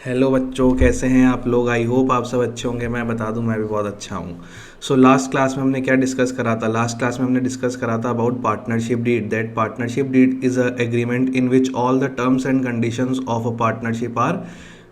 Hello बच्चों, कैसे हैं आप लोग। आई होप आप सब अच्छे होंगे। मैं बता दूं, मैं भी बहुत अच्छा हूं। सो लास्ट क्लास में हमने क्या डिस्कस करा था। लास्ट क्लास में हमने डिस्कस करा था about partnership deed. That partnership deed is a agreement in which all the terms and conditions of a partnership are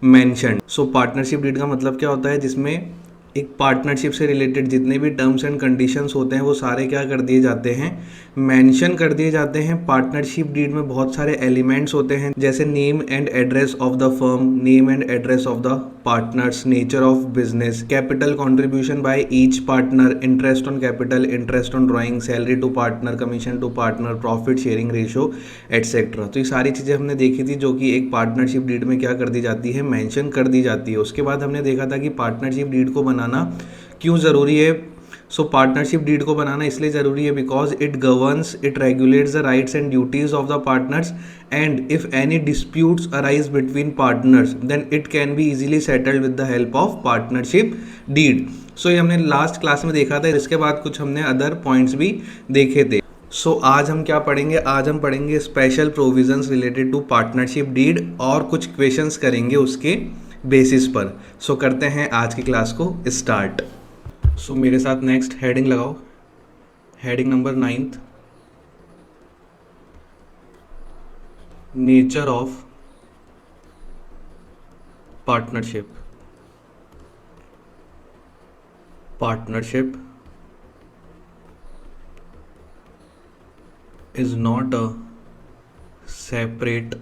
mentioned. So partnership deed का मतलब क्या होता है, जिसमें एक पार्टनरशिप से रिलेटेड जितने भी टर्म्स एंड कंडीशंस होते हैं वो सारे क्या कर दिए जाते हैं, मेंशन कर दिए जाते हैं। पार्टनरशिप डीड में बहुत सारे एलिमेंट्स होते हैं, जैसे name and address of the firm, name and address of the partners, nature of business, capital contribution by each partner, interest on capital, interest on drawing, salary to partner, commission to partner, profit sharing ratio etcetera. तो ये सारी चीज़ें हमने देखी थी, जो कि एक पार्टनरशिप डीड में क्या कर दी जाती है, मेंशन कर दी जाती है। उसके बाद हमने देखा था कि पार्टनरशिप डीड को बनाना क्यों ज़रूरी है। सो पार्टनरशिप डीड को बनाना इसलिए ज़रूरी है because it governs, it regulates the rights and duties of the partners, and if any disputes arise between partners then it can be easily settled with the help of partnership deed. So ये हमने last class में देखा था। इसके बाद कुछ हमने other points भी देखे थे। सो आज हम क्या पढ़ेंगे, आज हम पढ़ेंगे special provisions related to partnership deed और कुछ क्वेश्चंस करेंगे उसके बेसिस पर। सो करते हैं आज की क्लास को स्टार्ट। सो मेरे साथ नेक्स्ट हेडिंग लगाओ, heading number 9th, nature of partnership. Partnership is not a separate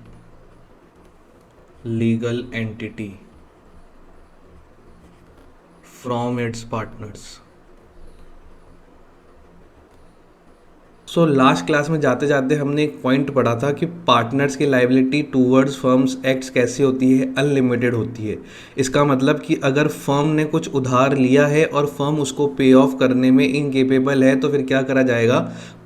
legal entity from its partners। So last class में जाते जाते हमने एक पॉइंट पढ़ा था कि पार्टनर्स की लाइबिलिटी टूवर्ड्स फर्म्स एक्ट्स कैसी होती है, अनलिमिटेड होती है। इसका मतलब कि अगर फर्म ने कुछ उधार लिया है और फर्म उसको पे ऑफ करने में इनकेपेबल है तो फिर क्या करा जाएगा,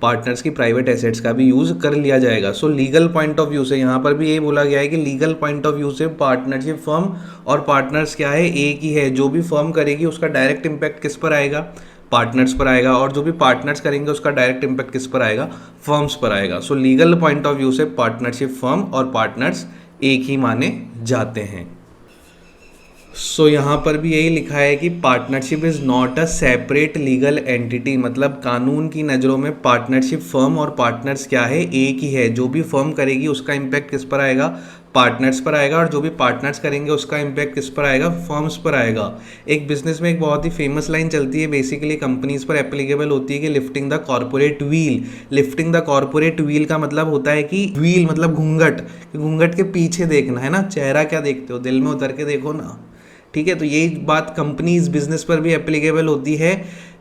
पार्टनर्स की प्राइवेट एसेट्स का भी यूज़ कर लिया जाएगा। सो लीगल पॉइंट ऑफ व्यू से यहाँ पर भी यही बोला गया है कि लीगल पॉइंट ऑफ व्यू से पार्टनरशिप फर्म और पार्टनर्स क्या है, एक ही है। जो भी फर्म करेगी उसका डायरेक्ट इम्पैक्ट किस पर आएगा, पार्टनर्स पर आएगा, और जो भी पार्टनर्स करेंगे उसका डायरेक्ट इम्पैक्ट किस पर आएगा, फर्म्स पर आएगा। सो लीगल पॉइंट ऑफ व्यू से पार्टनरशिप फर्म और पार्टनर्स एक ही माने जाते हैं। सो यहाँ पर भी यही लिखा है कि partnership is not a separate legal entity, मतलब कानून की नज़रों में पार्टनरशिप फर्म और पार्टनर्स क्या है, एक ही है। जो भी फर्म करेगी उसका इम्पैक्ट किस पर आएगा, पार्टनर्स पर आएगा, और जो भी पार्टनर्स करेंगे उसका इम्पैक्ट किस पर आएगा, फर्म्स पर आएगा। एक बिजनेस में एक बहुत ही फेमस लाइन चलती है, बेसिकली कंपनीज पर एप्लीकेबल होती है कि lifting the corporate wheel. Lifting the corporate wheel का मतलब होता है कि व्हील मतलब घूंघट, घूंघट के पीछे देखना है ना, चेहरा क्या देखते हो, दिल में उतर के देखो ना। ठीक है, तो यही बात कंपनीज बिजनेस पर भी एप्लीकेबल होती है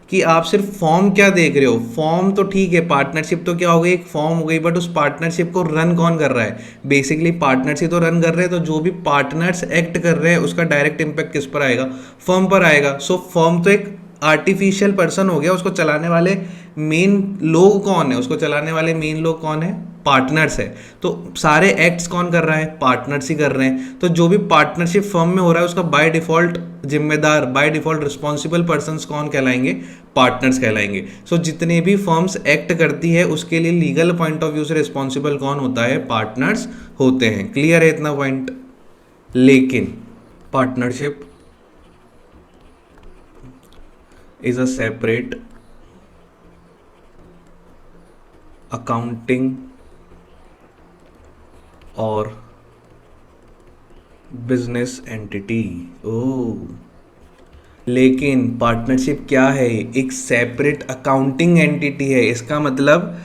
कि आप सिर्फ फॉर्म क्या देख रहे हो। फॉर्म तो ठीक है, पार्टनरशिप तो क्या हो गई, एक फॉर्म हो गई, बट उस पार्टनरशिप को रन कौन कर रहा है, बेसिकली पार्टनरशिप तो रन कर रहे हैं। तो जो भी पार्टनर्स एक्ट कर रहे हैं उसका डायरेक्ट इम्पैक्ट किस पर आएगा, फर्म पर आएगा। सो फर्म तो एक आर्टिफिशियल पर्सन हो गया, उसको चलाने वाले मेन लोग कौन है, उसको चलाने वाले मेन लोग कौन है, पार्टनर्स है। तो सारे एक्ट्स कौन कर रहा है, पार्टनर्स ही कर रहे हैं। तो जो भी पार्टनरशिप फर्म में हो रहा है उसका बाय डिफॉल्ट जिम्मेदार, बाय डिफॉल्ट रिस्पॉन्सिबल पर्संस कौन कहलाएंगे, पार्टनर्स कहलाएंगे। सो जितने भी फर्म्स एक्ट करती है उसके लिए लीगल पॉइंट ऑफ व्यू से रिस्पॉन्सिबल कौन होता है, पार्टनर्स होते हैं। क्लियर है इतना पॉइंट। लेकिन partnership is a separate accounting और बिजनेस एंटिटी। ओ, लेकिन पार्टनरशिप क्या है, एक सेपरेट अकाउंटिंग एंटिटी है। इसका मतलब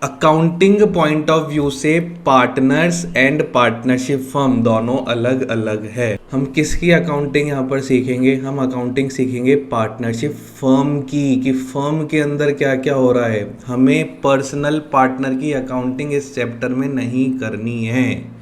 अकाउंटिंग पॉइंट ऑफ व्यू से पार्टनर्स एंड पार्टनरशिप फर्म दोनों अलग अलग है। हम किसकी अकाउंटिंग यहाँ पर सीखेंगे, हम अकाउंटिंग सीखेंगे पार्टनरशिप फर्म की, कि फर्म के अंदर क्या क्या हो रहा है। हमें पर्सनल पार्टनर की अकाउंटिंग इस चैप्टर में नहीं करनी है।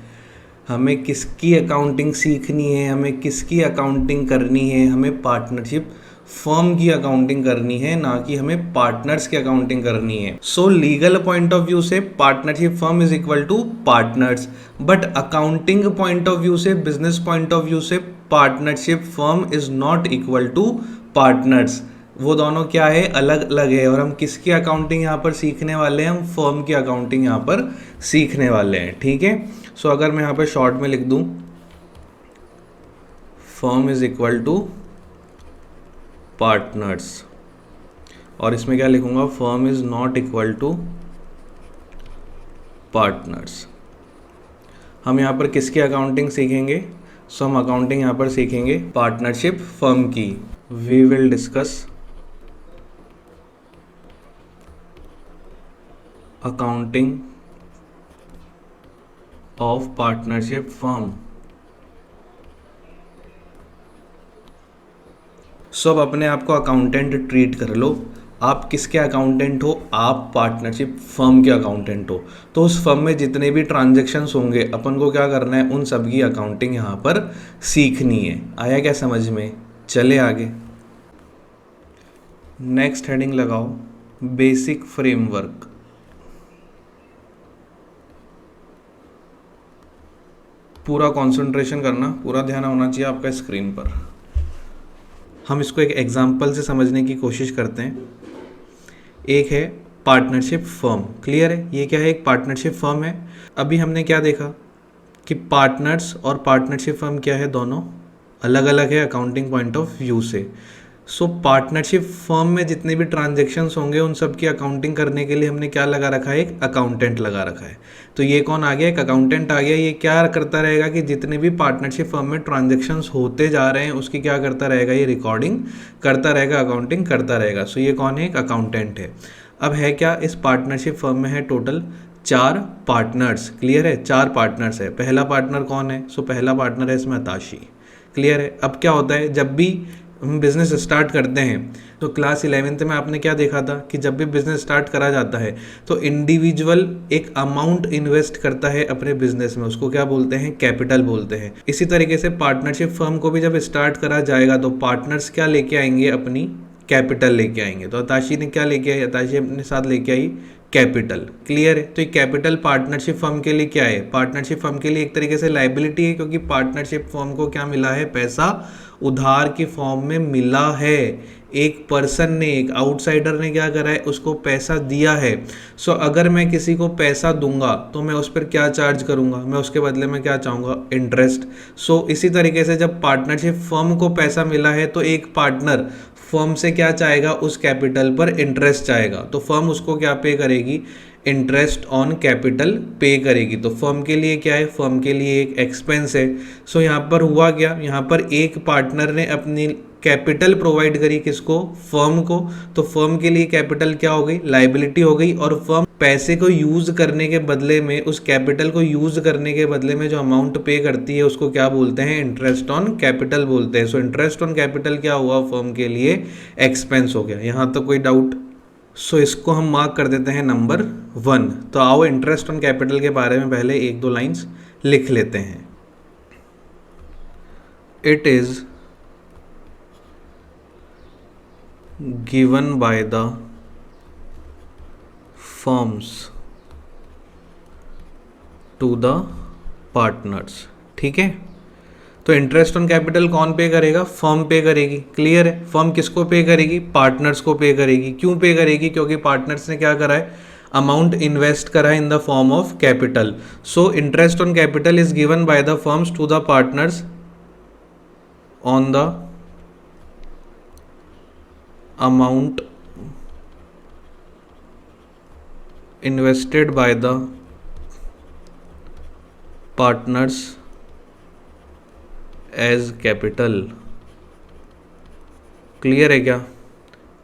हमें किसकी अकाउंटिंग सीखनी है, हमें किसकी अकाउंटिंग करनी है, हमें पार्टनरशिप फर्म की अकाउंटिंग करनी है, ना कि हमें पार्टनर्स की अकाउंटिंग करनी है। So legal point of view से partnership firm is equal to partners, but accounting point of view से, बिजनेस पॉइंट ऑफ व्यू से partnership firm is not equal to partners. वो दोनों क्या है, अलग अलग है। और हम किसकी अकाउंटिंग यहाँ पर सीखने वाले हैं, हम फर्म की अकाउंटिंग यहाँ पर सीखने वाले हैं। ठीक है, सो अगर मैं यहाँ पर शॉर्ट में लिख दूँ, firm is equal to partners, और इसमें क्या लिखूंगा, firm is not equal to partners. हम यहाँ पर किसकी अकाउंटिंग सीखेंगे? सो हम अकाउंटिंग यहाँ पर सीखेंगे पार्टनरशिप फर्म की। We will discuss accounting of partnership firm. So अब अपने आप को अकाउंटेंट ट्रीट कर लो। आप किसके अकाउंटेंट हो? आप पार्टनरशिप फर्म के अकाउंटेंट हो। तो उस फर्म में जितने भी ट्रांजैक्शंस होंगे अपन को क्या करना है, उन सब की अकाउंटिंग यहाँ पर सीखनी है। आया क्या समझ में? चले आगे। नेक्स्ट हेडिंग लगाओ, बेसिक फ्रेमवर्क। पूरा कंसंट्रेशन करना, पूरा ध्यान होना चाहिए आपका स्क्रीन पर। हम इसको एक एग्जाम्पल से समझने की कोशिश करते हैं। एक है पार्टनरशिप फर्म, क्लियर है? ये क्या है? एक पार्टनरशिप फर्म है। अभी हमने क्या देखा कि पार्टनर्स और पार्टनरशिप फर्म क्या है, दोनों अलग अलग है अकाउंटिंग पॉइंट ऑफ व्यू से। सो पार्टनरशिप फर्म में जितने भी ट्रांजैक्शंस होंगे उन सब की अकाउंटिंग करने के लिए हमने क्या लगा रखा है? एक अकाउंटेंट लगा रखा है। तो ये कौन आ गया? एक अकाउंटेंट आ गया। ये क्या करता रहेगा कि जितने भी पार्टनरशिप फर्म में ट्रांजैक्शंस होते जा रहे हैं उसकी क्या करता रहेगा? ये रिकॉर्डिंग करता रहेगा, अकाउंटिंग करता रहेगा। सो ये कौन है? एक अकाउंटेंट है। अब है क्या, इस पार्टनरशिप फर्म में है टोटल 4 पार्टनर्स, क्लियर है? 4 पार्टनर्स है। पहला पार्टनर कौन है? सो पहला पार्टनर है इसमें अताशी, क्लियर है? अब क्या होता है, जब भी हम बिज़नेस स्टार्ट करते हैं तो क्लास 11th में आपने क्या देखा था कि जब भी बिज़नेस स्टार्ट करा जाता है तो इंडिविजुअल एक अमाउंट इन्वेस्ट करता है अपने बिजनेस में, उसको क्या बोलते हैं? कैपिटल बोलते हैं। इसी तरीके से पार्टनरशिप फर्म को भी जब स्टार्ट करा जाएगा तो पार्टनर्स क्या लेके आएंगे? अपनी कैपिटल लेके आएंगे। तो अताशी ने क्या लेके आई? अताशी अपने साथ लेके आई कैपिटल, क्लियर है? तो ये कैपिटल पार्टनरशिप फर्म के लिए क्या है? पार्टनरशिप फर्म के लिए एक तरीके से लायबिलिटी है, क्योंकि पार्टनरशिप फर्म को क्या मिला है? पैसा उधार की फॉर्म में मिला है। एक पर्सन ने, एक आउटसाइडर ने क्या करा है? उसको पैसा दिया है। सो अगर मैं किसी को पैसा दूंगा तो मैं उस पर क्या चार्ज करूंगा? मैं उसके बदले में क्या चाहूँगा? इंटरेस्ट। सो इसी तरीके से जब पार्टनरशिप फर्म को पैसा मिला है तो एक पार्टनर फर्म से क्या चाहेगा? उस कैपिटल पर इंटरेस्ट चाहेगा। तो फर्म उसको क्या पे करेगी? इंटरेस्ट ऑन कैपिटल पे करेगी। तो फर्म के लिए क्या है? फर्म के लिए एक एक्सपेंस है। सो यहाँ पर हुआ क्या? यहाँ पर एक पार्टनर ने अपनी कैपिटल प्रोवाइड करी, किसको? फर्म को। तो फर्म के लिए कैपिटल क्या हो गई? लायबिलिटी हो गई। और फर्म पैसे को यूज करने के बदले में, उस कैपिटल को यूज करने के बदले में जो अमाउंट पे करती है उसको क्या बोलते हैं? इंटरेस्ट ऑन कैपिटल बोलते हैं। सो इंटरेस्ट ऑन कैपिटल क्या हुआ? फर्म के लिए एक्सपेंस हो गया। यहाँ तो कोई डाउट? सो इसको हम मार्क कर देते हैं नंबर 1। तो आओ इंटरेस्ट ऑन कैपिटल के बारे में पहले 1-2 लाइंस लिख लेते हैं। It is given by the firms to the partners, ठीक है? तो इंटरेस्ट ऑन कैपिटल कौन पे करेगा? फर्म पे करेगी, क्लियर है? फर्म किसको पे करेगी? पार्टनर्स को पे करेगी। क्यों पे करेगी? क्योंकि पार्टनर्स ने क्या करा है? अमाउंट इन्वेस्ट करा है in the form of capital. So interest on capital is given by the firms to the partners on the amount invested by the partners as capital, clear है क्या?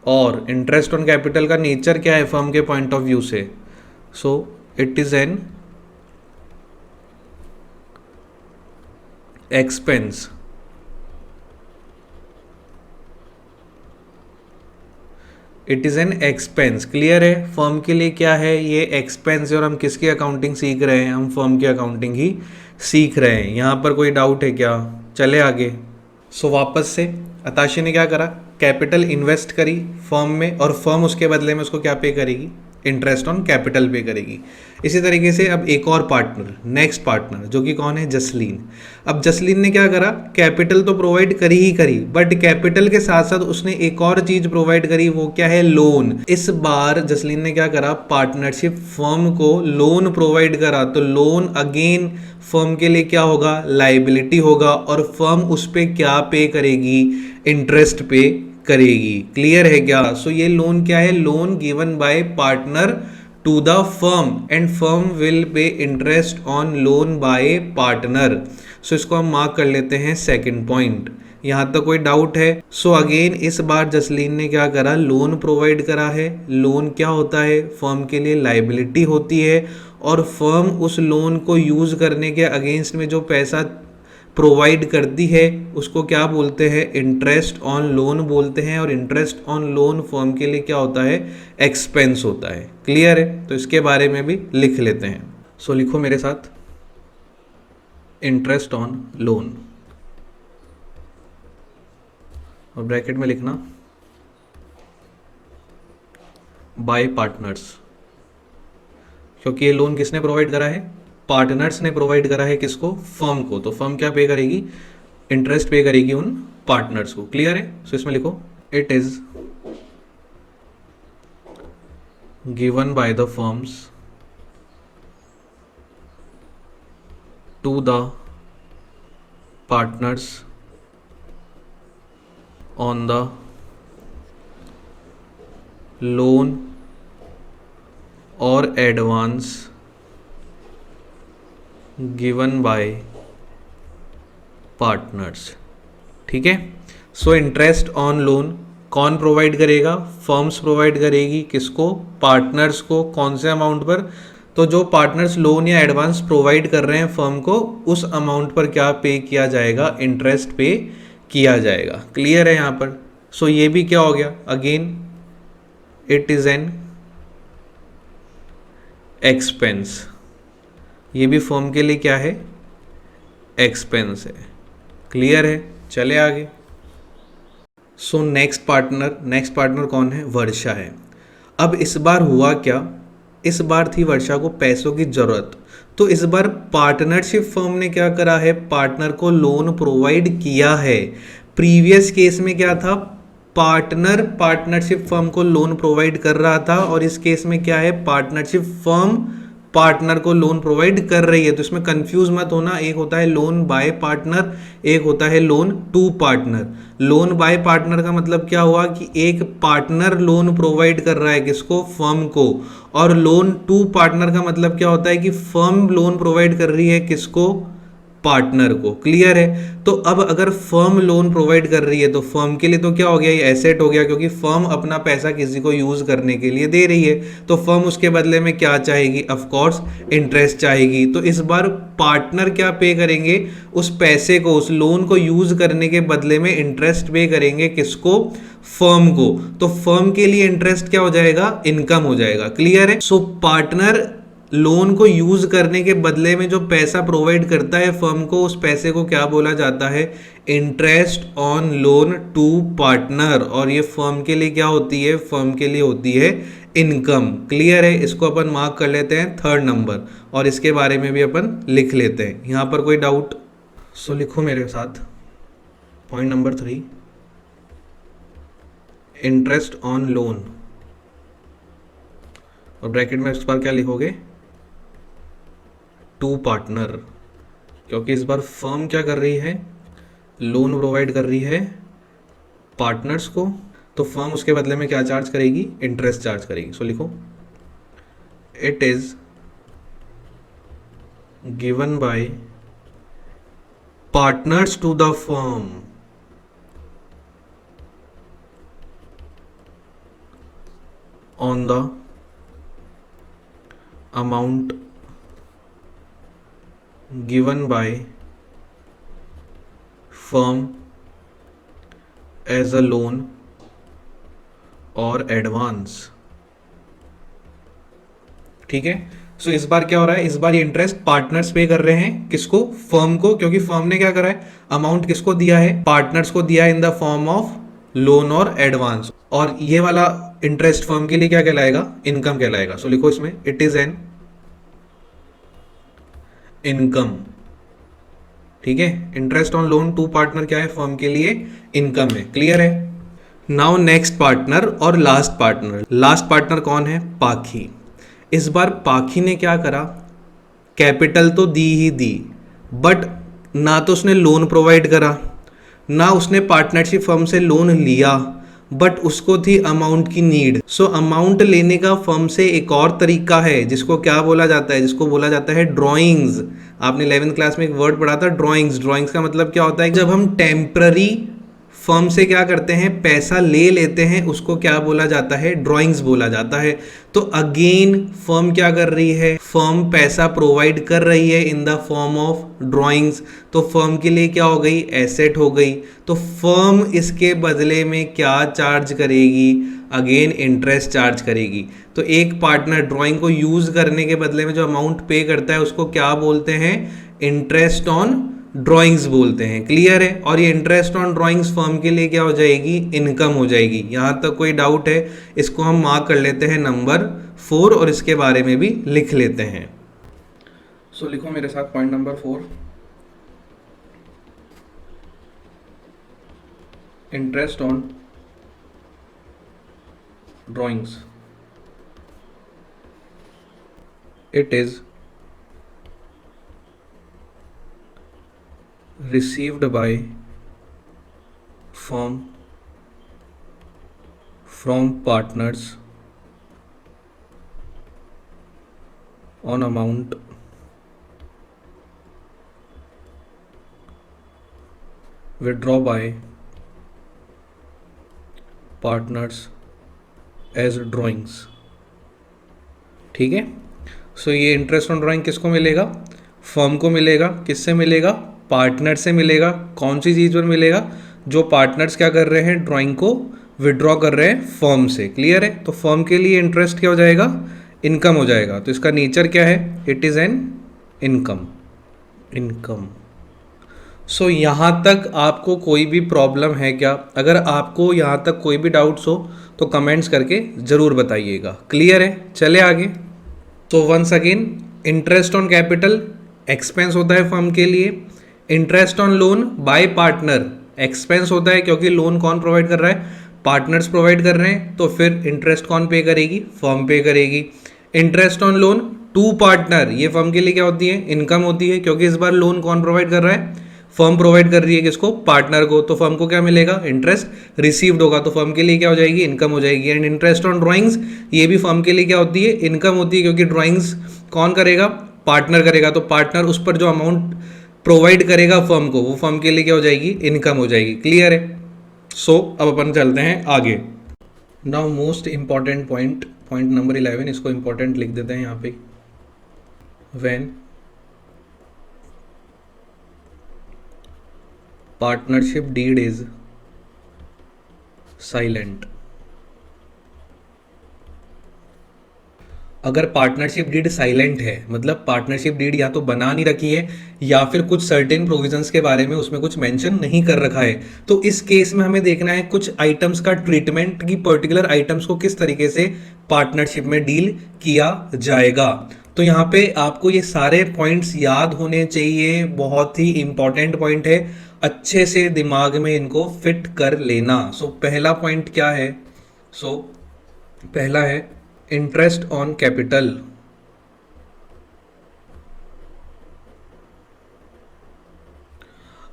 और इंटरेस्ट ऑन कैपिटल का nature क्या है firm के point of view से? So it is an expense. It is an expense, clear है? Firm के लिए क्या है? ये एक्सपेंस है। और हम किसकी अकाउंटिंग सीख रहे हैं? हम फर्म की अकाउंटिंग ही सीख रहे हैं। यहाँ पर कोई डाउट है क्या? चले आगे। सो वापस से अताशी ने क्या करा? कैपिटल इन्वेस्ट करी फर्म में, और फर्म उसके बदले में उसको क्या पे करेगी? इंटरेस्ट ऑन कैपिटल पे करेगी। इसी तरीके से अब एक और पार्टनर, नेक्स्ट पार्टनर जो कि कौन है, जसलीन। अब जसलीन ने क्या करा, कैपिटल तो प्रोवाइड करी ही करी, बट कैपिटल के साथ साथ उसने एक और चीज प्रोवाइड करी, वो क्या है, लोन। इस बार जसलीन ने क्या करा, पार्टनरशिप फर्म को लोन प्रोवाइड करा, तो लोन अगेन फर्म के लिए क्या होगा, लाइबिलिटी होगा, और फर्म उस पे क्या पे करेगी, इंटरेस्ट पे करेगी। क्लियर है क्या? सो ये लोन क्या है, loan given by partner to the firm and firm will pay interest on loan by partner. So इसको हम मार्क कर लेते हैं सेकंड पॉइंट। यहाँ तक कोई डाउट है? सो अगेन इस बार जसलीन ने क्या करा, लोन प्रोवाइड करा है। लोन क्या होता है, फर्म के लिए लाइबिलिटी होती है, और फर्म उस लोन को यूज करने के अगेंस्ट में जो पैसा प्रोवाइड करती है उसको क्या बोलते हैं, इंटरेस्ट ऑन लोन बोलते हैं। और इंटरेस्ट ऑन लोन फर्म के लिए क्या होता है, एक्सपेंस होता है। क्लियर है? तो इसके बारे में भी लिख लेते हैं। सो लिखो मेरे साथ, इंटरेस्ट ऑन लोन, और ब्रैकेट में लिखना बाय पार्टनर्स, क्योंकि ये लोन किसने प्रोवाइड करा है, पार्टनर्स ने प्रोवाइड करा है। किसको, फर्म को। तो फर्म क्या पे करेगी, इंटरेस्ट पे करेगी उन पार्टनर्स को। क्लियर है? सो इसमें लिखो, it is given by the firms to the partners on the loan और एडवांस गिवन बाय पार्टनर्स। ठीक है? सो इंटरेस्ट ऑन लोन कौन प्रोवाइड करेगा, फर्म्स प्रोवाइड करेगी। किसको, पार्टनर्स को। कौन से अमाउंट पर, तो जो पार्टनर्स लोन या एडवांस प्रोवाइड कर रहे हैं फर्म को, उस अमाउंट पर क्या पे किया जाएगा, इंटरेस्ट पे किया जाएगा। क्लियर है यहाँ पर? सो ये भी क्या हो गया, again it is an expense. ये भी फर्म के लिए क्या है, एक्सपेंस है। क्लियर है? चले आगे। सो नेक्स्ट पार्टनर कौन है, वर्षा है। अब इस बार हुआ क्या, इस बार थी वर्षा को पैसों की जरूरत, तो इस बार पार्टनरशिप फर्म ने क्या करा है, पार्टनर को लोन प्रोवाइड किया है। प्रीवियस केस में क्या था, पार्टनर पार्टनरशिप फर्म को लोन प्रोवाइड कर रहा था, और इस केस में क्या है, पार्टनरशिप फर्म पार्टनर को लोन प्रोवाइड कर रही है। तो इसमें कंफ्यूज मत होना, एक होता है लोन बाय पार्टनर, एक होता है loan to partner. Loan by partner का मतलब क्या हुआ कि एक पार्टनर लोन प्रोवाइड कर रहा है किसको, फर्म को, और लोन टू पार्टनर का मतलब क्या होता है कि फर्म लोन प्रोवाइड कर रही है किसको, पार्टनर को। क्लियर है? तो अब अगर फर्म लोन प्रोवाइड कर रही है तो फर्म के लिए तो क्या हो गया, ये एसेट हो गया, क्योंकि फर्म अपना पैसा किसी को यूज करने के लिए दे रही है, तो फर्म उसके बदले में क्या चाहेगी, ऑफ कोर्स इंटरेस्ट चाहेगी। तो इस बार पार्टनर क्या पे करेंगे, उस पैसे को, उस लोन को यूज करने के बदले में इंटरेस्ट पे करेंगे किसको, फर्म को। तो फर्म के लिए इंटरेस्ट क्या हो जाएगा, इनकम हो जाएगा। क्लियर है? सो पार्टनर लोन को यूज करने के बदले में जो पैसा प्रोवाइड करता है फर्म को, उस पैसे को क्या बोला जाता है, interest on loan to partner. और ये फर्म के लिए क्या होती है, फर्म के लिए होती है इनकम। क्लियर है? इसको अपन मार्क कर लेते हैं थर्ड नंबर, और इसके बारे में भी अपन लिख लेते हैं। यहाँ पर कोई डाउट? सो लिखो मेरे साथ, point number 3, interest on loan, और ब्रैकेट में इस बार क्या लिखोगे, टू पार्टनर, क्योंकि इस बार फर्म क्या कर रही है, लोन प्रोवाइड कर रही है पार्टनर्स को, तो फर्म उसके बदले में क्या चार्ज करेगी, इंटरेस्ट चार्ज करेगी। सो लिखो, it is given by partners to the firm on the amount given by firm as a loan और एडवांस। ठीक है? सो इस बार क्या हो रहा है, इस बार ये इंटरेस्ट पार्टनर्स पे कर रहे हैं किसको, फर्म को, क्योंकि फर्म ने क्या करा है, अमाउंट किसको दिया है, पार्टनर्स को दिया है in the form of loan और एडवांस, और ये वाला इंटरेस्ट फर्म के लिए क्या कहलाएगा, इनकम कहलाएगा। सो लिखो इसमें इट इज एन इनकम। ठीक है, interest on loan to partner क्या है, फर्म के लिए इनकम है। क्लियर है। नाउ नेक्स्ट पार्टनर और लास्ट पार्टनर। लास्ट पार्टनर कौन है, पाखी। इस बार पाखी ने क्या करा, कैपिटल तो दी ही दी, बट ना तो उसने लोन प्रोवाइड करा, ना उसने पार्टनरशिप फर्म से लोन लिया, बट उसको थी अमाउंट की नीड। सो अमाउंट लेने का फर्म से एक और तरीका है जिसको क्या बोला जाता है, जिसको बोला जाता है ड्राइंग्स। आपने 11th क्लास में एक वर्ड पढ़ा था ड्राइंग्स। ड्राइंग्स का मतलब क्या होता है, जब हम टेम्पररी फर्म से क्या करते हैं, पैसा ले लेते हैं, उसको क्या बोला जाता है, ड्राइंग्स बोला जाता है। तो अगेन फर्म क्या कर रही है, फर्म पैसा प्रोवाइड कर रही है in the form of drawings. तो फर्म के लिए क्या हो गई, एसेट हो गई। तो फर्म इसके बदले में क्या चार्ज करेगी, अगेन इंटरेस्ट चार्ज करेगी। तो एक पार्टनर ड्राइंग को यूज करने के बदले में जो अमाउंट पे करता है उसको क्या बोलते हैं, इंटरेस्ट ऑन ड्राइंग्स बोलते हैं। क्लियर है। और ये इंटरेस्ट ऑन ड्राइंग्स फर्म के लिए क्या हो जाएगी, इनकम हो जाएगी। यहां तक कोई डाउट है, इसको हम मार्क कर लेते हैं नंबर 4 और इसके बारे में भी लिख लेते हैं। सो लिखो मेरे साथ point number 4, interest on drawings, it is received by firm from partners on amount withdraw by partners as drawings। ठीक है। सो ये इंटरेस्ट ऑन ड्राइंग किसको मिलेगा, फर्म को मिलेगा। किससे मिलेगा, पार्टनर से मिलेगा। कौन सी चीज़ पर मिलेगा, जो पार्टनर्स क्या कर रहे हैं, ड्राइंग को विड्रॉ कर रहे हैं फर्म से। क्लियर है। तो फर्म के लिए इंटरेस्ट क्या हो जाएगा, इनकम हो जाएगा। तो इसका नेचर क्या है, it is an income. Income. So यहाँ तक आपको कोई भी प्रॉब्लम है क्या, अगर आपको यहाँ तक कोई भी डाउट्स हो तो कमेंट्स करके ज़रूर बताइएगा। क्लियर है। चले आगे। तो once again, interest on capital expense होता है फर्म के लिए। Interest on loan by partner expense होता है, क्योंकि लोन कौन प्रोवाइड कर रहा है, पार्टनर्स प्रोवाइड कर रहे हैं। तो फिर इंटरेस्ट कौन पे करेगी, फर्म पे करेगी। Interest on loan to partner, ये फर्म के लिए क्या होती है, इनकम होती है, क्योंकि इस बार लोन कौन प्रोवाइड कर रहा है, फर्म प्रोवाइड कर रही है। किसको, पार्टनर को। तो फर्म को क्या मिलेगा, इंटरेस्ट रिसीव्ड होगा। तो फर्म के लिए क्या हो जाएगी, इनकम हो जाएगी। एंड इंटरेस्ट ऑन ड्राइंग्स, ये भी फर्म के लिए क्या होती है, इनकम होती है, क्योंकि ड्राइंग्स कौन करेगा, पार्टनर करेगा। तो पार्टनर उस पर जो अमाउंट प्रोवाइड करेगा फर्म को, वो फर्म के लिए क्या हो जाएगी, इनकम हो जाएगी। क्लियर है। सो अब अपन चलते हैं आगे। Now most important point, point number 11, इसको इंपॉर्टेंट लिख देते हैं यहाँ पे। When partnership deed is silent. अगर पार्टनरशिप डीड साइलेंट है, मतलब पार्टनरशिप डीड या तो बना नहीं रखी है या फिर कुछ सर्टेन प्रोविजंस के बारे में उसमें कुछ मेंशन नहीं कर रखा है, तो इस केस में हमें देखना है कुछ आइटम्स का ट्रीटमेंट, की पर्टिकुलर आइटम्स को किस तरीके से पार्टनरशिप में डील किया जाएगा। तो यहाँ पे आपको ये सारे पॉइंट्स याद होने चाहिए, बहुत ही इंपॉर्टेंट पॉइंट है, अच्छे से दिमाग में इनको फिट कर लेना। सो पहला पॉइंट क्या है, सो पहला है इंटरेस्ट ऑन कैपिटल।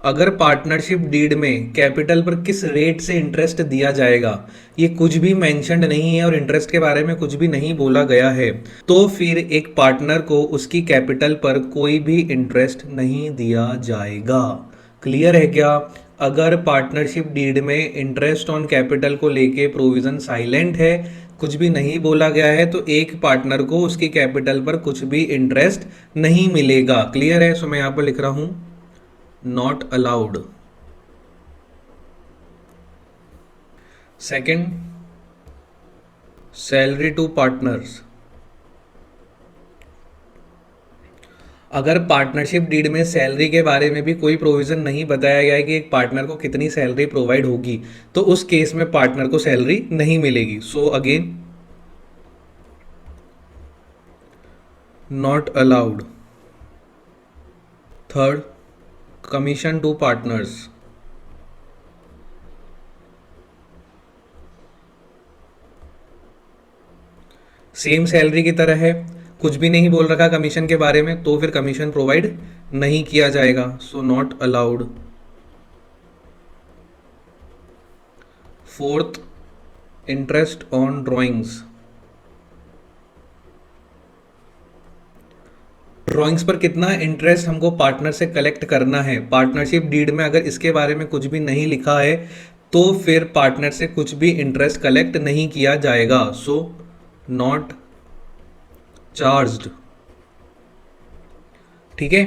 अगर पार्टनरशिप डीड में कैपिटल पर किस रेट से इंटरेस्ट दिया जाएगा, ये कुछ भी मेंशन्ड नहीं है और इंटरेस्ट के बारे में कुछ भी नहीं बोला गया है, तो फिर एक पार्टनर को उसकी कैपिटल पर कोई भी इंटरेस्ट नहीं दिया जाएगा। क्लियर है क्या। अगर पार्टनरशिप डीड में इंटरेस्ट ऑन कैपिटल को लेके प्रोविजन साइलेंट है, कुछ भी नहीं बोला गया है, तो एक पार्टनर को उसकी कैपिटल पर कुछ भी इंटरेस्ट नहीं मिलेगा। क्लियर है। सो मैं यहां पर लिख रहा हूं not allowed. Second, salary to partners. अगर पार्टनरशिप डीड में सैलरी के बारे में भी कोई प्रोविज़न नहीं बताया गया है कि एक पार्टनर को कितनी सैलरी प्रोवाइड होगी, तो उस केस में पार्टनर को सैलरी नहीं मिलेगी। So again not allowed. Third, commission to partners. Same salary की तरह है, कुछ भी नहीं बोल रखा कमीशन के बारे में, तो फिर कमीशन प्रोवाइड नहीं किया जाएगा। So not allowed. Fourth, interest on drawings. Drawings पर कितना इंटरेस्ट हमको पार्टनर से कलेक्ट करना है, पार्टनरशिप डीड में अगर इसके बारे में कुछ भी नहीं लिखा है तो फिर पार्टनर से कुछ भी इंटरेस्ट कलेक्ट नहीं किया जाएगा। So not charged. ठीक है,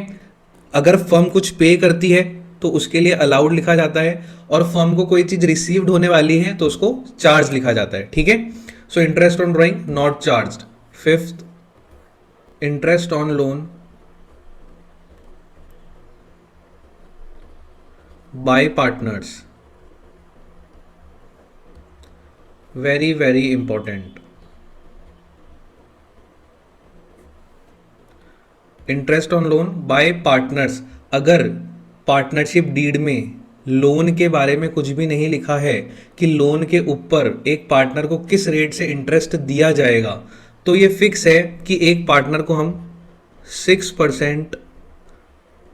अगर फर्म कुछ पे करती है तो उसके लिए अलाउड लिखा जाता है, और फर्म को कोई चीज रिसीव्ड होने वाली है तो उसको चार्ज लिखा जाता है। ठीक है, so interest on drawing not charged. Fifth, interest on loan bye partners. Very very important. Interest on loan bye partners, अगर पार्टनरशिप डीड में लोन के बारे में कुछ भी नहीं लिखा है कि लोन के ऊपर एक पार्टनर को किस रेट से इंटरेस्ट दिया जाएगा, तो ये फिक्स है कि एक पार्टनर को हम 6%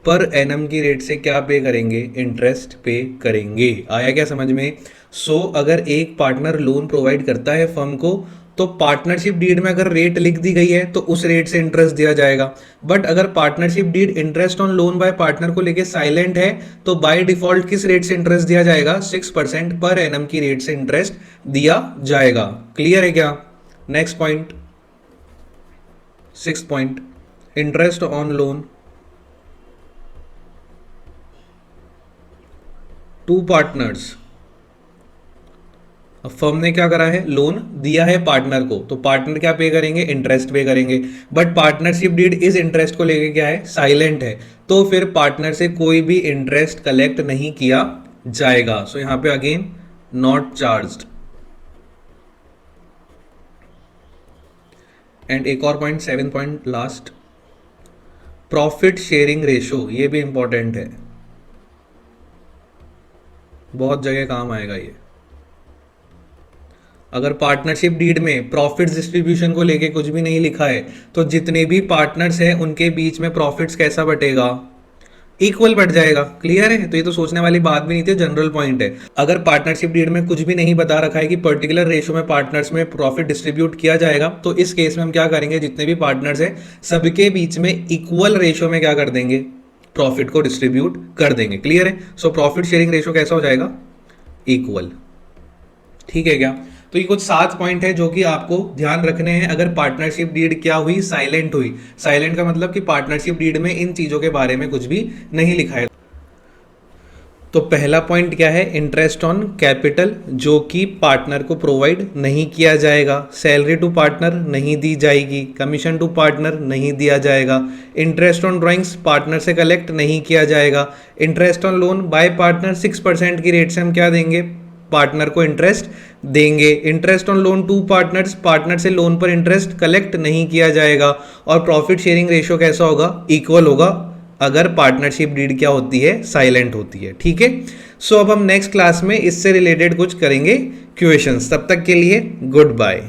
पर एनम की रेट से क्या पे करेंगे, इंटरेस्ट पे करेंगे। आया क्या समझ में? सो अगर एक पार्टनर लोन प्रोवाइड करता है फर्म को, तो पार्टनरशिप डीड में अगर रेट लिख दी गई है तो उस रेट से इंटरेस्ट दिया जाएगा। बट अगर partnership deed interest on loan by partner को लेके साइलेंट है, तो बाय डिफॉल्ट किस रेट से इंटरेस्ट दिया जाएगा, 6% पर एनम की रेट से इंटरेस्ट दिया जाएगा। क्लियर है क्या? Next point, 6th point, interest on loan to partners. अब फर्म ने क्या करा है, लोन दिया है पार्टनर को, तो पार्टनर क्या पे करेंगे, इंटरेस्ट पे करेंगे। बट पार्टनरशिप डीड इस इंटरेस्ट को लेके क्या है, साइलेंट है, तो फिर पार्टनर से कोई भी इंटरेस्ट कलेक्ट नहीं किया जाएगा। सो यहां पे अगेन नॉट चार्ज्ड। एंड एक और point, 7th point last, profit sharing ratio. ये भी इंपॉर्टेंट है, बहुत जगह काम आएगा ये। अगर पार्टनरशिप डीड में प्रॉफिट्स डिस्ट्रीब्यूशन को लेके कुछ भी नहीं लिखा है, तो जितने भी पार्टनर्स हैं उनके बीच में प्रॉफिट्स कैसा बटेगा, इक्वल बढ़ जाएगा। क्लियर है? तो ये तो सोचने वाली बात भी नहीं थी, जनरल पॉइंट है। अगर पार्टनरशिप डीड में कुछ भी नहीं बता रखा है कि पर्टिकुलर रेशो में पार्टनर्स में प्रॉफिट डिस्ट्रीब्यूट किया जाएगा, तो इस केस में हम क्या करेंगे, जितने भी पार्टनर्स हैं सबके बीच में इक्वल रेशो में क्या कर देंगे, प्रॉफिट को डिस्ट्रीब्यूट कर देंगे। क्लियर है? सो प्रॉफिट शेयरिंग रेशो कैसा हो जाएगा, इक्वल। ठीक है क्या? तो ये कुछ 7 पॉइंट है जो कि आपको ध्यान रखने हैं अगर पार्टनरशिप डीड क्या हुई, साइलेंट हुई। साइलेंट का मतलब कि पार्टनरशिप डीड में इन चीजों के बारे में कुछ भी नहीं लिखा है। तो पहला पॉइंट क्या है, इंटरेस्ट ऑन कैपिटल, जो कि पार्टनर को प्रोवाइड नहीं किया जाएगा। सैलरी टू पार्टनर नहीं दी जाएगी, कमीशन टू पार्टनर नहीं दिया जाएगा, इंटरेस्ट ऑन ड्राइंग्स पार्टनर से कलेक्ट नहीं किया जाएगा, interest on loan by partner 6% की रेट से हम क्या देंगे, पार्टनर को इंटरेस्ट देंगे। Interest on loan to partners, partner से लोन पर इंटरेस्ट कलेक्ट नहीं किया जाएगा। और प्रॉफिट शेयरिंग रेशो कैसा होगा, इक्वल होगा, अगर पार्टनरशिप डीड क्या होती है, साइलेंट होती है। ठीक है, सो अब हम नेक्स्ट क्लास में इससे रिलेटेड कुछ करेंगे क्वेश्चंस। तब तक के लिए गुड बाय।